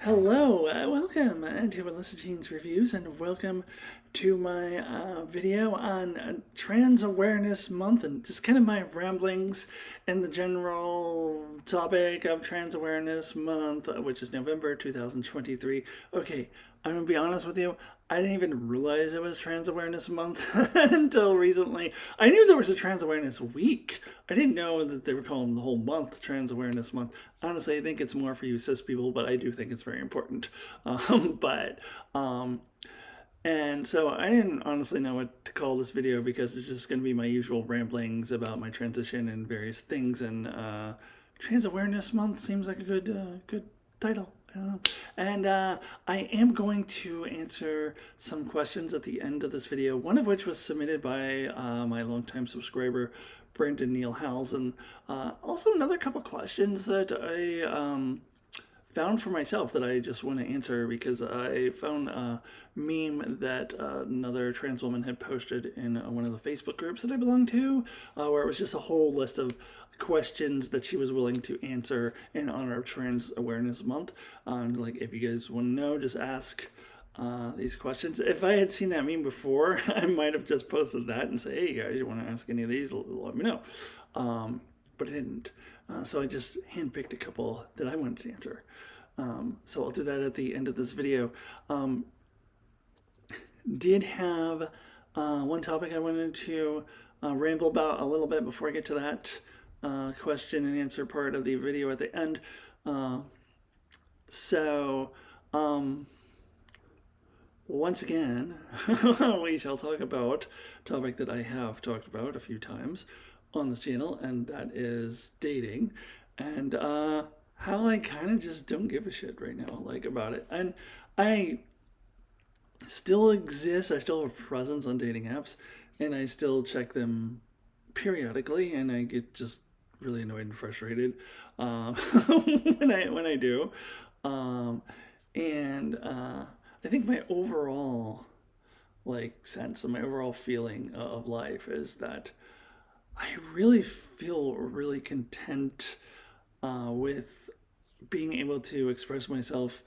Hello, welcome to Alyssa Jean's Reviews, and welcome to my video on Trans Awareness Month and just kind of my ramblings in the general topic of Trans Awareness Month, which is November 2023. Okay, I'm gonna be honest with you. I didn't even realize it was Trans Awareness Month until recently. I knew there was a Trans Awareness Week. I didn't know that they were calling the whole month Trans Awareness Month. Honestly, I think it's more for you cis people, but I do think it's very important. And so I didn't honestly know what to call this video because it's just going to be my usual ramblings about my transition and various things. And Trans Awareness Month seems like a good title. I don't know. And I am going to answer some questions at the end of this video, one of which was submitted by my longtime subscriber, Brandon Neal Howells, and also another couple questions that I found for myself that I just want to answer because I found a meme that another trans woman had posted in one of the Facebook groups that I belong to, where it was just a whole list of questions that she was willing to answer in honor of Trans Awareness Month. Like, if you guys want to know, just ask these questions. If I had seen that meme before, I might have just posted that and say, hey guys, you want to ask any of these, let me know. But I didn't. So I just handpicked a couple that I wanted to answer. So I'll do that at the end of this video. Did have one topic I wanted to ramble about a little bit before I get to that question and answer part of the video at the end. Once again, we shall talk about a topic that I have talked about a few times on this channel, and that is dating, and how I kind of just don't give a shit right now, like, about it. And I still exist, I still have a presence on dating apps, and I still check them periodically, and I get just really annoyed and frustrated when I do. I think my overall sense and my overall feeling of life is that I really feel really content with being able to express myself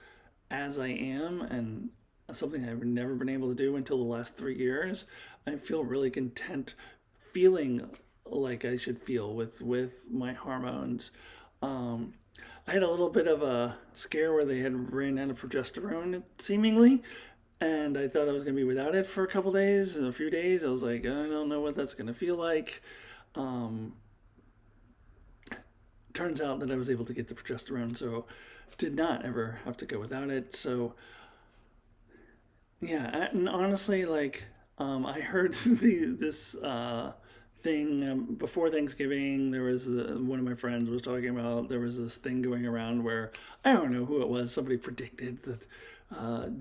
as I am, and something I've never been able to do until the last 3 years. I feel really content feeling like I should feel with my hormones. I had a little bit of a scare where they had ran out of progesterone, seemingly, and I thought I was going to be without it for a couple days. In a few days, I was like, I don't know what that's going to feel like. Turns out that I was able to get the progesterone, so did not ever have to go without it. So yeah, and honestly, I heard this thing before Thanksgiving. There was one of my friends was talking about there was this thing going around where I don't know who it was. Somebody predicted that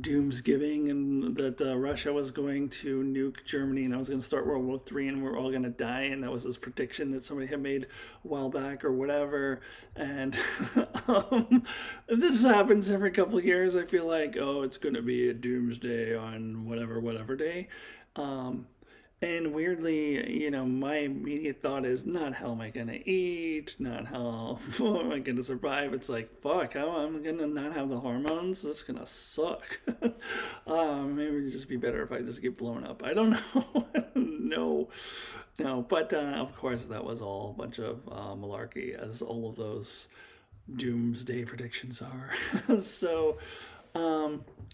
doomsgiving and that Russia was going to nuke Germany and I was going to start World War III and we're all going to die, and that was this prediction that somebody had made a while back or whatever. And this happens every couple of years. I feel like, oh, it's going to be a doomsday on whatever day. And weirdly, my immediate thought is not how am I going to eat, not how am I going to survive. It's like, fuck, how am I going to not have the hormones? That's going to suck. Maybe it'd just be better if I just get blown up. I don't know. No, but of course that was all a bunch of malarkey, as all of those doomsday predictions are. So,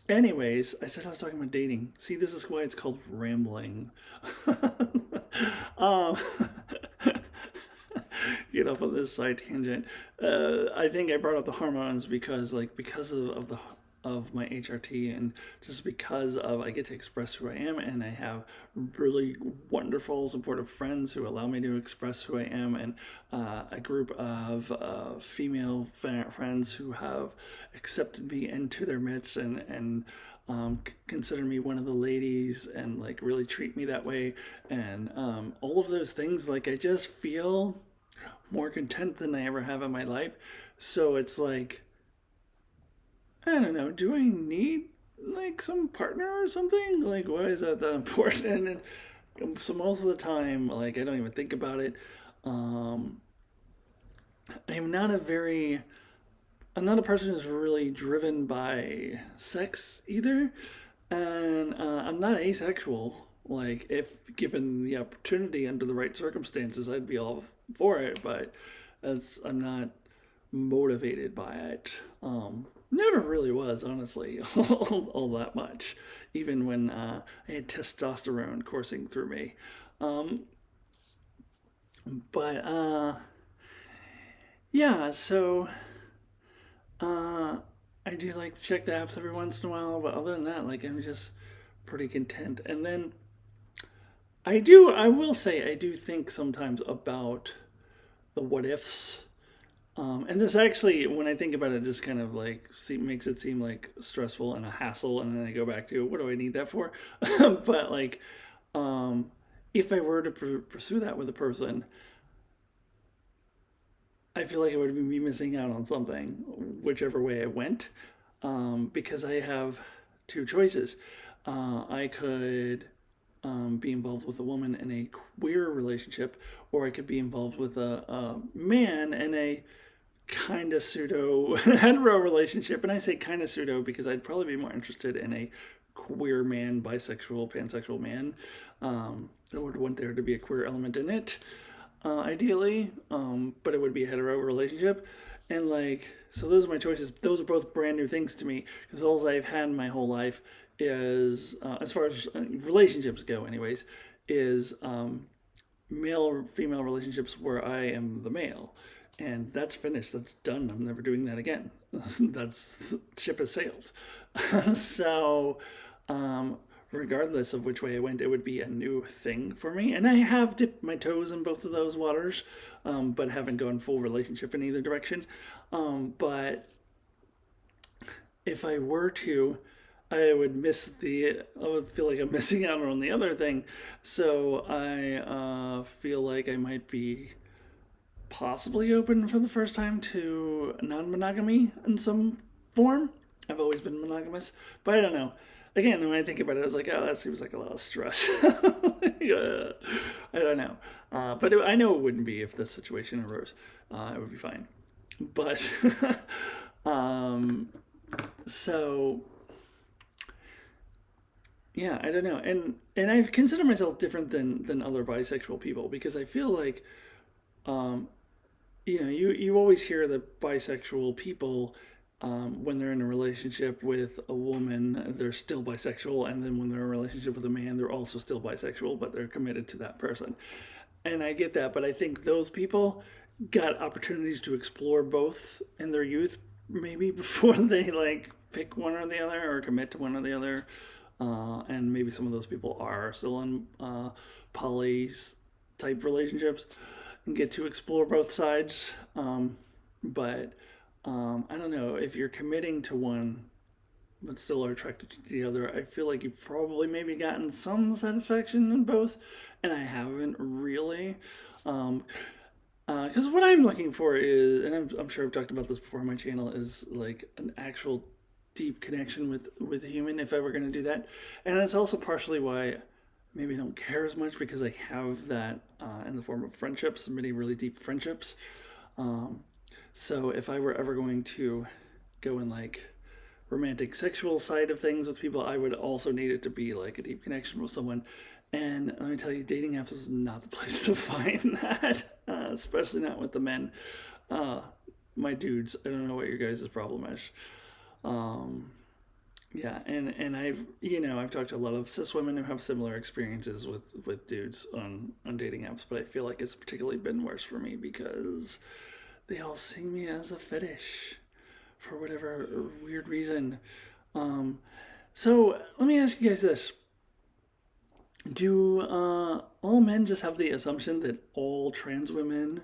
anyways, I said I was talking about dating. See, this is why it's called rambling. Get off on this side tangent. I think I brought up the hormones because of my HRT, and just because of I get to express who I am, and I have really wonderful supportive friends who allow me to express who I am, and a group of female friends who have accepted me into their midst and consider me one of the ladies and really treat me that way, and all of those things. I just feel more content than I ever have in my life. So it's like, I don't know, do I need some partner or something? Why is that important? So most of the time, like, I don't even think about it. Um, I'm not a very I'm not a person who's really driven by sex either, and I'm not asexual. Like, if given the opportunity under the right circumstances, I'd be all for it. But as I'm not motivated by it, never really was, honestly, all that much. Even when I had testosterone coursing through me, um, but yeah. So Uh, I do like to check the apps every once in a while, but other than that, like, I'm just pretty content. And then I will say, I do think sometimes about the what ifs. And this actually, when I think about it, just kind of like makes it seem like stressful and a hassle. And then I go back to, what do I need that for? But like, um, if I were to pursue that with a person, I feel like I would be missing out on something, whichever way I went, because I have two choices. I could be involved with a woman in a queer relationship, or I could be involved with a man in a kind of pseudo hetero relationship. And I say kind of pseudo because I'd probably be more interested in a queer man, bisexual, pansexual man. I would want there to be a queer element in it, ideally, but it would be a hetero relationship. And like, so those are my choices. Those are both brand new things to me because all I've had my whole life is, as far as relationships go, anyways, is male or female relationships where I am the male. And that's finished. That's done. I'm never doing that again. That's ship has sailed. So, um, regardless of which way I went, it would be a new thing for me. And I have dipped my toes in both of those waters, but haven't gone full relationship in either direction. But if I were to, I would feel like I'm missing out on the other thing. So I feel like I might be possibly open for the first time to non monogamy in some form. I've always been monogamous, but I don't know. Again, when I think about it, I was like, oh, that seems like a lot of stress. Yeah, I don't know. I know it wouldn't be if the situation arose. It would be fine. But, um, so, yeah, I don't know. And I consider myself different than other bisexual people because I feel like, um, you always hear that bisexual people, when they're in a relationship with a woman, they're still bisexual, and then when they're in a relationship with a man, they're also still bisexual, but they're committed to that person. And I get that, but I think those people got opportunities to explore both in their youth, maybe before they like pick one or the other or commit to one or the other. And maybe some of those people are still in poly type relationships and get to explore both sides. But I don't know if you're committing to one but still are attracted to the other. I feel like you've probably maybe gotten some satisfaction in both, and I haven't really. Because what I'm looking for is, and I'm sure I've talked about this before on my channel, is like an actual deep connection with a human if I were going to do that, and it's also partially why maybe I don't care as much because I have that in the form of friendships, many really deep friendships. Um, so if I were ever going to go in like romantic sexual side of things with people, I would also need it to be like a deep connection with someone. And let me tell you, dating apps is not the place to find that, especially not with the men. Uh, my dudes, I don't know what your guys' problem is. Um, yeah, and I've talked to a lot of cis women who have similar experiences with dudes on dating apps, but I feel like it's particularly been worse for me because they all see me as a fetish for whatever weird reason. Um, so let me ask you guys this: do all men just have the assumption that all trans women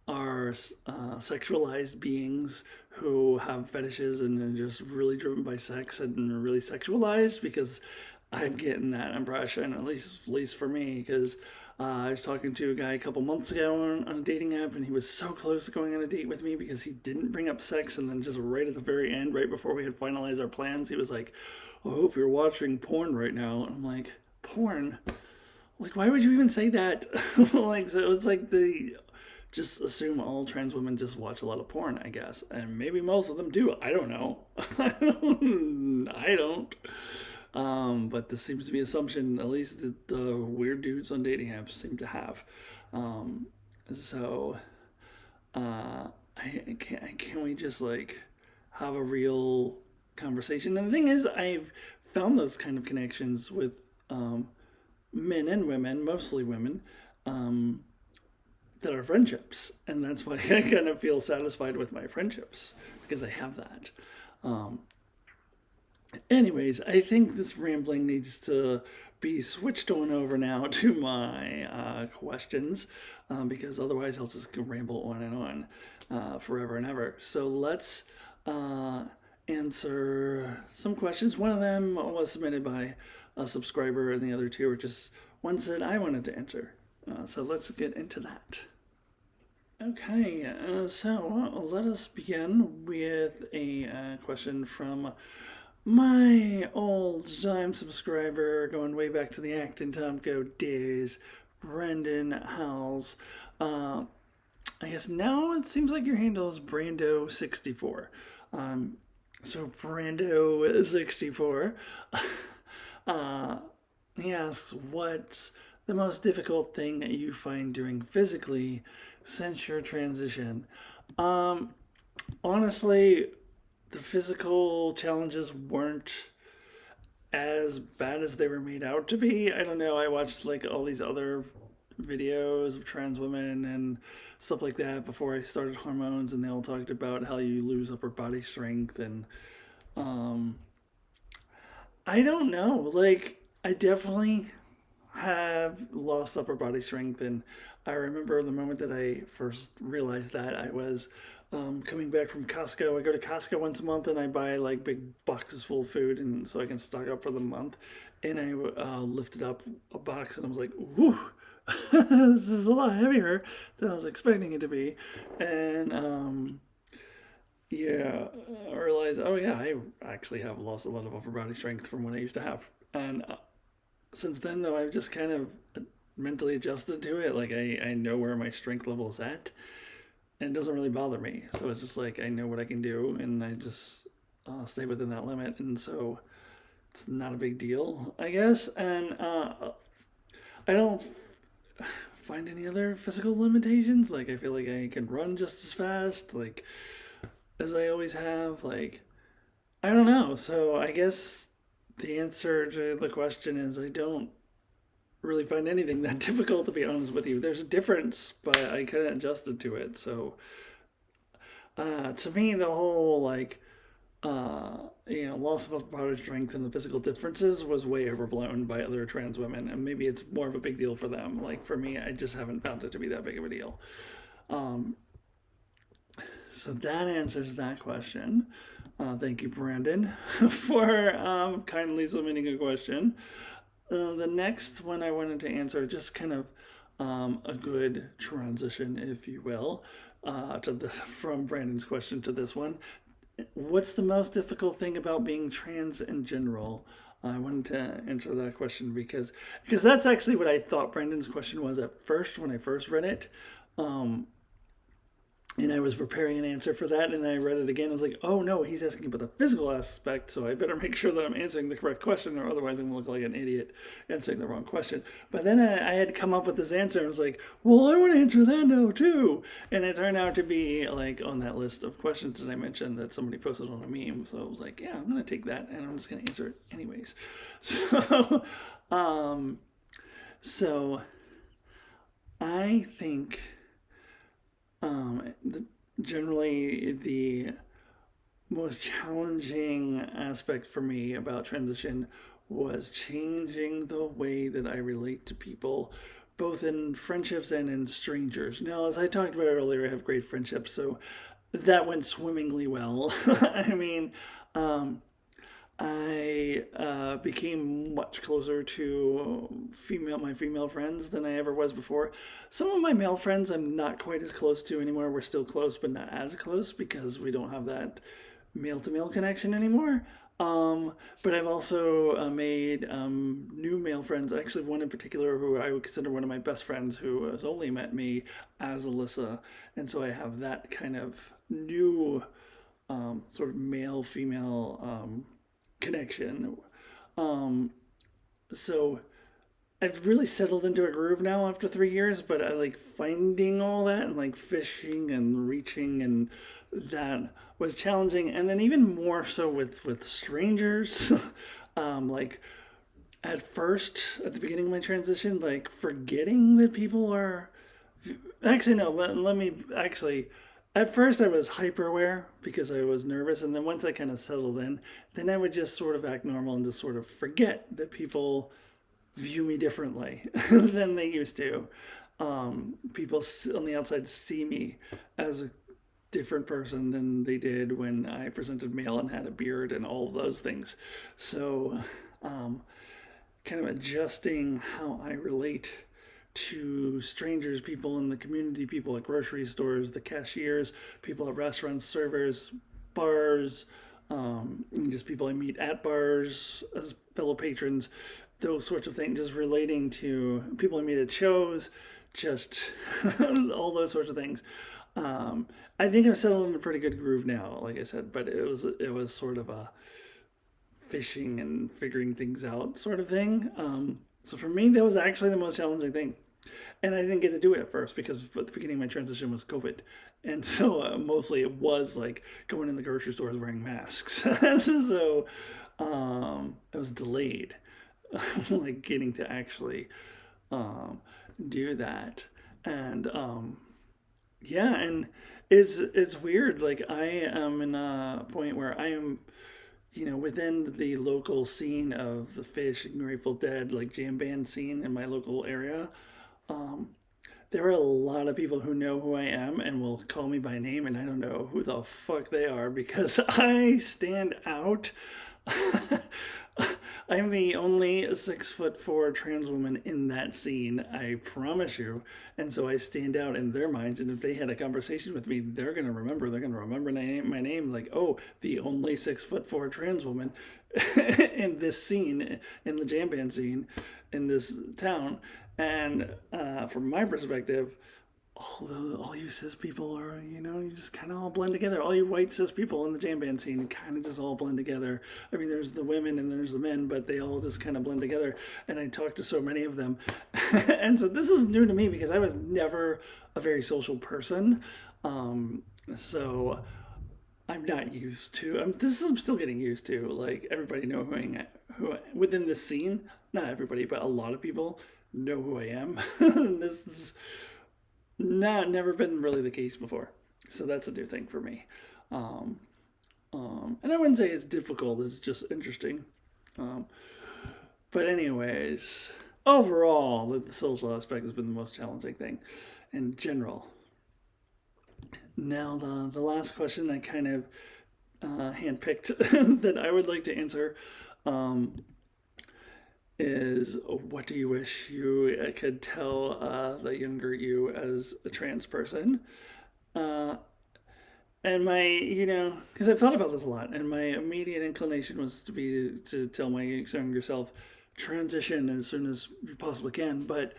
are sexualized beings who have fetishes and are just really driven by sex and are really sexualized? Because I'm getting that impression, at least for me, because I was talking to a guy a couple months ago on a dating app, and he was so close to going on a date with me because he didn't bring up sex, and then just right at the very end, right before we had finalized our plans, he was like, "I hope you're watching porn right now." And I'm like, "Porn? like, why would you even say that? Like, so it's like the just assume all trans women just watch a lot of porn, I guess, and maybe most of them do. I don't know. I don't. But this seems to be an assumption, at least the weird dudes on dating apps seem to have. Um, so, can we just like have a real conversation? And the thing is, I've found those kind of connections with men and women, mostly women, um, that are friendships, and that's why I kind of feel satisfied with my friendships because I have that. Um, Anyways, I think this rambling needs to be switched on over now to my questions because otherwise I'll just ramble on and on forever and ever. So let's uh, answer some questions. One of them was submitted by a subscriber, and the other two are just ones that I wanted to answer. So let's get into that. Okay, so let us begin with a question from my old time subscriber, going way back to the Acton Tomco days, Brendan Howells. I guess now it seems like your handle is Brando64. So Brando64. He asks, what's the most difficult thing that you find doing physically since your transition? Honestly, the physical challenges weren't as bad as they were made out to be. I don't know. I watched like all these other videos of trans women and stuff like that before I started hormones, and they all talked about how you lose upper body strength. And um, I don't know. Like, I definitely have lost upper body strength, and I remember the moment that I first realized that I was coming back from Costco. I go to Costco once a month and I buy like big boxes full of food, and so I can stock up for the month. And I lifted up a box and I was like, "Whew, this is a lot heavier than I was expecting it to be." And yeah, I realized, oh yeah, I actually have lost a lot of upper body strength from what I used to have. And since then, though, I've just kind of mentally adjusted to it. Like I know where my strength level is at, and it doesn't really bother me. So it's just like I know what I can do, and I just stay within that limit, and so it's not a big deal, I guess. And I don't find any other physical limitations. Like I feel like I can run just as fast, like as I always have. Like I don't know. So I guess the answer to the question is I don't really find anything that difficult, to be honest with you. There's a difference, but I couldn't adjusted to it. So to me, the whole like loss of upper body strength and the physical differences was way overblown by other trans women, and maybe it's more of a big deal for them. Like for me, I just haven't found it to be that big of a deal. Um, so that answers that question. Thank you, Brandon, for kindly submitting a question. The next one I wanted to answer, just kind of a good transition, if you will, to this from Brandon's question to this one. What's the most difficult thing about being trans in general? I wanted to answer that question because that's actually what I thought Brandon's question was at first when I first read it. And I was preparing an answer for that, and then I read it again. I was like, oh no, he's asking about the physical aspect, so I better make sure that I'm answering the correct question, or otherwise I'm going to look like an idiot answering the wrong question. But then I had come up with this answer, and I was like, well, I want to answer that now too. And it turned out to be like on that list of questions that I mentioned that somebody posted on a meme. So I was like, yeah, I'm going to take that, and I'm just going to answer it anyways. So I think generally the most challenging aspect for me about transition was changing the way that I relate to people, both in friendships and in strangers. Now, as I talked about earlier, I have great friendships, so that went swimmingly well. I mean, I became much closer to my female friends than I ever was before. Some of my male friends I'm not quite as close to anymore. We're still close, but not as close because we don't have that male to male connection anymore. But I've also made new male friends. Actually, one in particular who I would consider one of my best friends, who has only met me as Alyssa, and so I have that kind of new sort of male female connection. Um, so I've really settled into a groove now after 3 years, but I like finding all that and like fishing and reaching, and that was challenging. And then even more so with strangers, like at first at the beginning of my transition, like forgetting that people are actually no. Let me actually. At first, I was hyper aware because I was nervous, and then once I kind of settled in, then I would just sort of act normal and just sort of forget that people view me differently than they used to. People on the outside see me as a different person than they did when I presented male and had a beard and all of those things. So, um, kind of adjusting how I relate to strangers, people in the community, people at grocery stores, the cashiers, people at restaurants, servers, bars, and just people I meet at bars as fellow patrons, those sorts of things, just relating to people I meet at shows, just all those sorts of things. I think I'm settled in a pretty good groove now, like I said, but it was sort of a fishing and figuring things out sort of thing. So for me, that was actually the most challenging thing. And I didn't get to do it at first because at the beginning of my transition was COVID. And so mostly it was like going in the grocery stores wearing masks. So it was delayed, like getting to actually um, do that. And yeah, and it's weird. Like I am in a point where I am, within the local scene of the Fish and Grateful Dead, like jam band scene in my local area. Um, there are a lot of people who know who I am and will call me by name, and I don't know who the fuck they are because I stand out. I'm the only 6'4" trans woman in that scene, I promise you. And so I stand out in their minds. And if they had a conversation with me, they're gonna remember. They're gonna remember my name, like, oh, the only 6'4" trans woman in this scene, in the jam band scene, in this town. And from my perspective, all you cis people are, you just kind of all blend together. All you white cis people in the jam band scene kind of just all blend together. I mean, there's the women and there's the men, but they all just kind of blend together. And I talk to so many of them. And so this is new to me because I was never a very social person. So I'm not used to, I'm still getting used to, like, everybody know who within the scene, not everybody, but a lot of people know who I am. This is never been really the case before, so that's a new thing for me. Um, and I wouldn't say it's difficult; it's just interesting. Um, but anyways, overall, the social aspect has been the most challenging thing, in general. Now, the last question I kind of handpicked that I would like to answer um, is, what do you wish you could tell the younger you as a trans person? Uh, and because I've thought about this a lot, and my immediate inclination was to tell my younger self, transition as soon as you possibly can. But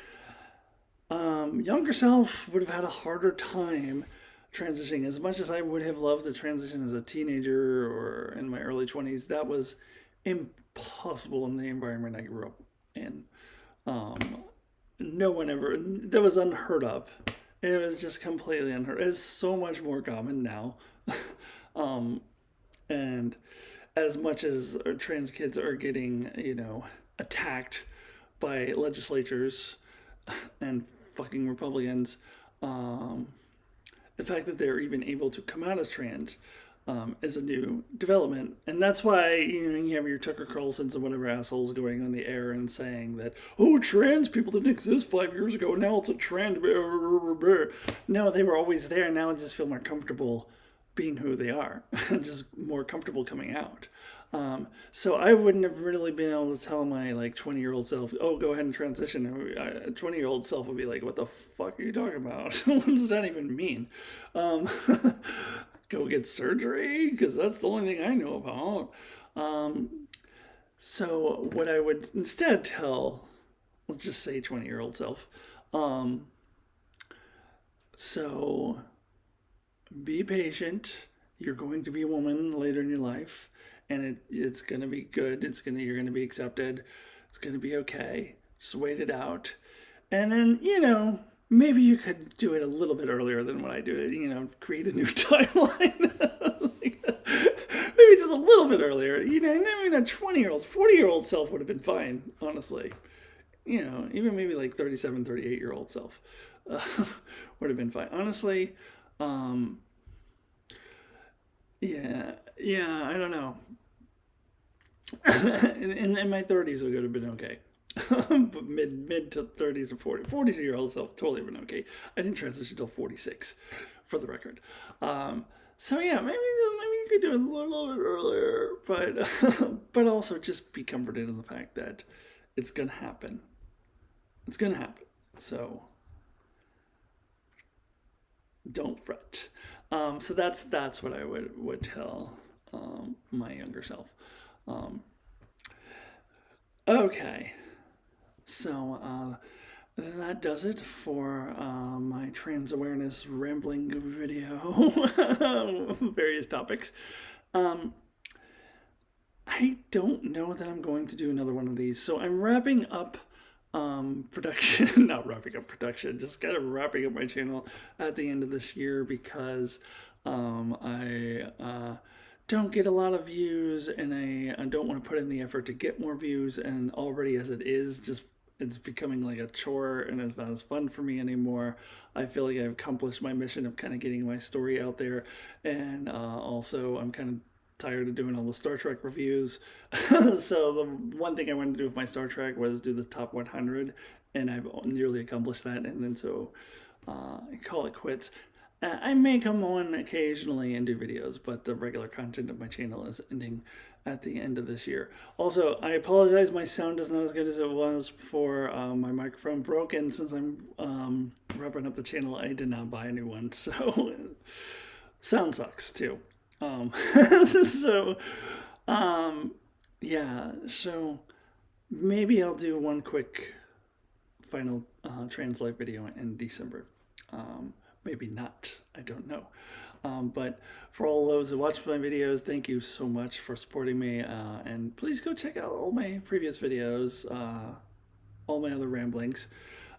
younger self would have had a harder time transitioning. As much as I would have loved to transition as a teenager or in my early 20s, that was impossible in the environment I grew up in. No one ever, that was unheard of. It was just completely unheard. It's so much more common now. um, and as much as trans kids are getting, attacked by legislatures and fucking Republicans, the fact that they're even able to come out as trans is a new development. And that's why, you have your Tucker Carlsons and whatever assholes going on the air and saying that, oh, trans people didn't exist 5 years ago, now it's a trend. No, they were always there. Now I just feel more comfortable being who they are, just more comfortable coming out. So I wouldn't have really been able to tell my 20-year-old self, oh, go ahead and transition. A 20-year-old self would be like, what the fuck are you talking about? What does that even mean? Um, go get surgery, because that's the only thing I know about. So what I would instead tell, let's just say 20-year-old self, um, so be patient. You're going to be a woman later in your life, and it's gonna be good. You're gonna be accepted. It's gonna be okay. Just wait it out, and then maybe you could do it a little bit earlier than what I do it. Create a new timeline. Maybe just a little bit earlier. I mean, a 20-year-old, 40-year-old self would have been fine, honestly. Even maybe like 37, 38-year-old self uh, would have been fine. Honestly, um, yeah, I don't know. in my 30s, it would have been okay. But mid to 30s or 40-year-old self totally been okay. I didn't transition until 46, for the record. So yeah, maybe you could do it a little bit earlier, but also just be comforted in the fact that it's gonna happen. It's gonna happen. So don't fret. So that's what I would tell my younger self. Um, okay, so that does it for my trans awareness rambling video, various topics. Um, I don't know that I'm going to do another one of these, so I'm wrapping up production. Not wrapping up production, just kind of wrapping up my channel at the end of this year because I don't get a lot of views, and I don't want to put in the effort to get more views, and already as it is, just it's becoming like a chore and it's not as fun for me anymore. I feel like I've accomplished my mission of kind of getting my story out there, and also I'm kind of tired of doing all the Star Trek reviews. So the one thing I wanted to do with my Star Trek was do the top 100, and I've nearly accomplished that, and then so I call it quits. I may come on occasionally and do videos, but the regular content of my channel is ending at the end of this year. Also, I apologize, my sound is not as good as it was before. My microphone broke, and since I'm wrapping up the channel, I did not buy a new one, so sound sucks too. So, yeah, so maybe I'll do one quick final translate video in December. Maybe not, I don't know. But for all those who watch my videos, thank you so much for supporting me. And please go check out all my previous videos, all my other ramblings,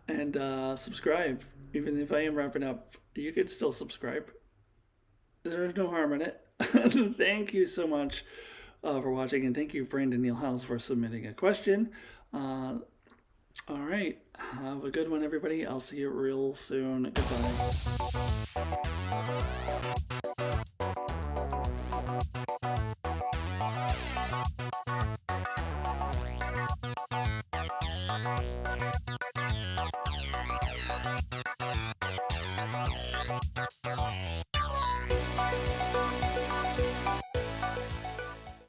and subscribe. Even if I am wrapping up, you could still subscribe. There's no harm in it. Thank you so much for watching, and thank you, Brandon Neal House, for submitting a question. All right, have a good one, everybody. I'll see you real soon. Goodbye.